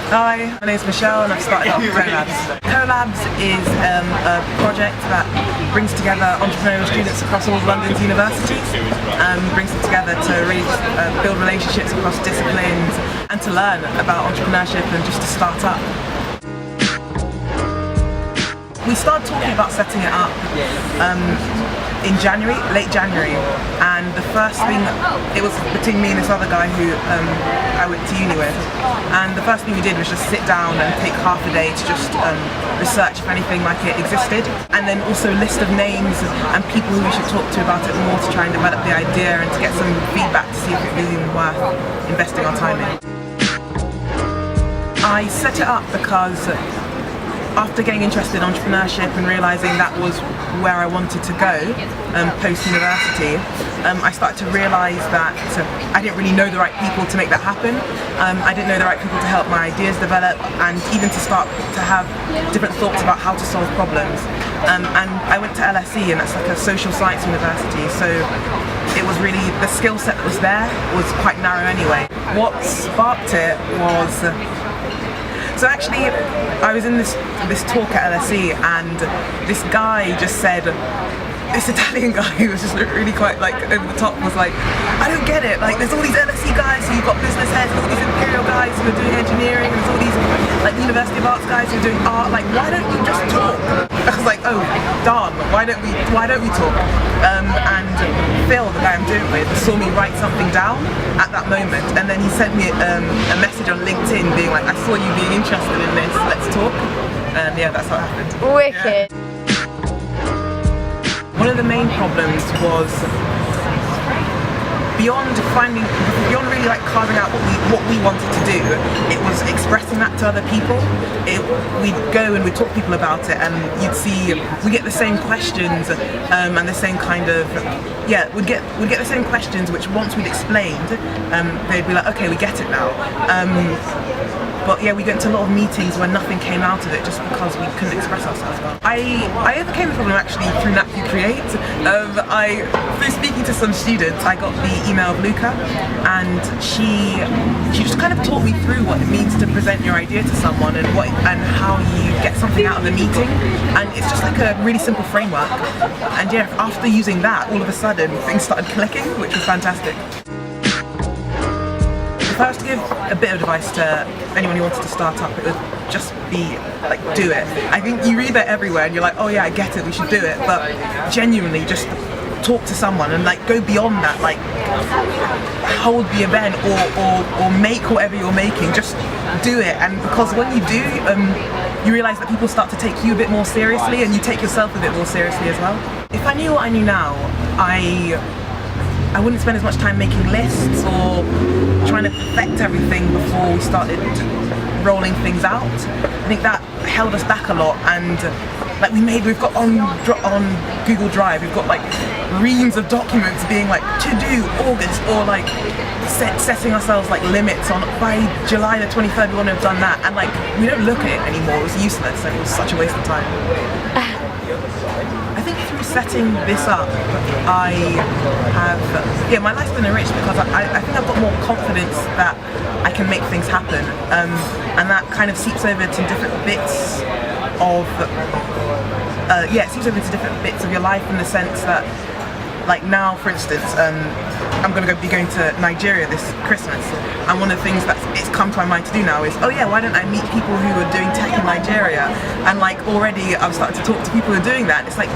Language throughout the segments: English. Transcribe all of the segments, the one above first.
Hi, my name is Michelle and I've started off Collabs. Collabs is a project that brings together entrepreneurial students across all of London's universities and brings them together to really build relationships across disciplines and to learn about entrepreneurship and just to start up. We started talking about setting it up in January, late January, and the first thing, it was between me and this other guy who I went to uni with, and the first thing we did was just sit down and take half a day to just research if anything like it existed, and then also a list of names and people who we should talk to about it more to try and develop the idea and to get some feedback to see if it was even worth investing our time in. I set it up because after getting interested in entrepreneurship and realising that was where I wanted to go post-university, I started to realise that I didn't really know the right people to make that happen. I didn't know the right people to help my ideas develop and even to start to have different thoughts about how to solve problems. And I went to LSE, and that's like a social science university, so it was really, the skill set that was there was quite narrow anyway. What sparked it was, so actually, I was in this talk at LSE and this guy just said, this Italian guy who was just really quite like over the top was like, I don't get it, like there's all these LSE guys who you've got business heads, all these imperial guys who are doing engineering, and there's all these like University of Arts guys who are doing art, like why don't you just talk? I was like, oh darn, why don't we talk? And Phil, the guy I'm doing it with, saw me write something down at that moment, and then he sent me a message on LinkedIn being like, I saw you being interested in this, let's talk. And yeah, that's how it happened. Wicked. Yeah. One of the main problems was beyond really like carving out what we wanted to do, it was expressing that to other people. We'd go and we'd talk to people about it, and you'd see we get the same questions and the same kind of, yeah, we'd get the same questions which once we'd explained, they'd be like, okay, we get it now. But yeah, we got into a lot of meetings where nothing came out of it just because we couldn't express ourselves well. I overcame the problem actually through NACUE Create. Through speaking to some students, I got the email of Luca, and she just kind of taught me through what it means to present your idea to someone and how you get something out of the meeting. And it's just like a really simple framework. And yeah, after using that, all of a sudden things started clicking, which was fantastic. If I was to give a bit of advice to anyone who wanted to start up, it would just be like, do it. I think you read that everywhere and you're like, oh yeah, I get it, we should do it, but genuinely just talk to someone and like go beyond that, like hold the event or make whatever you're making, just do it. And because when you do, you realise that people start to take you a bit more seriously and you take yourself a bit more seriously as well. If I knew what I knew now, I wouldn't spend as much time making lists or trying to perfect everything before we started rolling things out. I think that held us back a lot, and like we've got on Google Drive, we've got like reams of documents being like to do August, or like setting ourselves like limits on by July the 23rd we want to have done that, and like we don't look at it anymore. It was useless and it was such a waste of time. I think through setting this up, my life's been enriched because I think I've got more confidence that I can make things happen, and that kind of seeps over to different bits of, it seeps over to different bits of your life, in the sense that, like now, for instance, I'm going to be going to Nigeria this Christmas, and one of the things it's come to my mind to do now is, oh yeah, why don't I meet people who are doing tech in Nigeria? And like already I've started to talk to people who are doing that. It's like,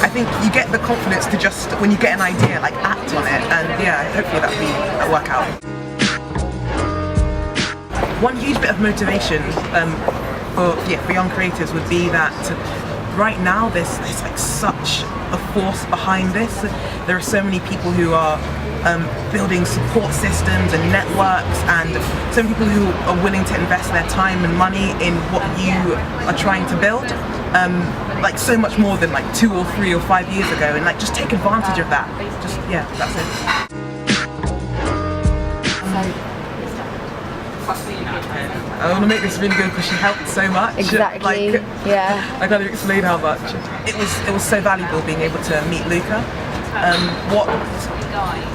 I think you get the confidence to just, when you get an idea, like act on it, and yeah, hopefully that'll work out. One huge bit of motivation for young creatives would be that right now there's like such a force behind this. There are so many people who are building support systems and networks, and so many people who are willing to invest their time and money in what you are trying to build. Like so much more than like 2 or 3 or 5 years ago, and like just take advantage of that. Just, yeah, that's it. I want to make this really good because she helped so much. Exactly. Like, yeah. I can't even explain how much. It was so valuable being able to meet Luca.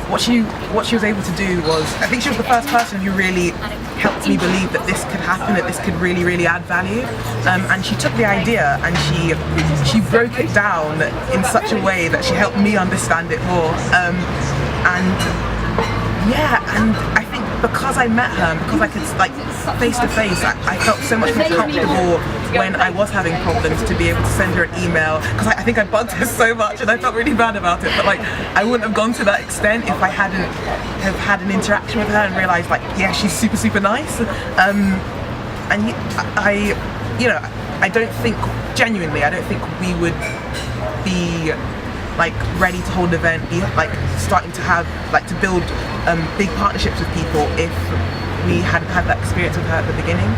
What she what she was able to do was, I think she was the first person who really helped me believe that this could happen, that this could really, really add value. And she took the idea and she broke it down in such a way that she helped me understand it more. And I think because I met her, and because I could, like, face to face, I felt so much more comfortable when I was having problems to be able to send her an email, because I think I bugged her so much and I felt really bad about it, but like I wouldn't have gone to that extent if I hadn't have had an interaction with her and realised, like, yeah, she's super, super nice. I don't think, genuinely, I don't think we would be like ready to hold an event, be like starting to have, like, to build big partnerships with people if we hadn't had that experience with her at the beginning.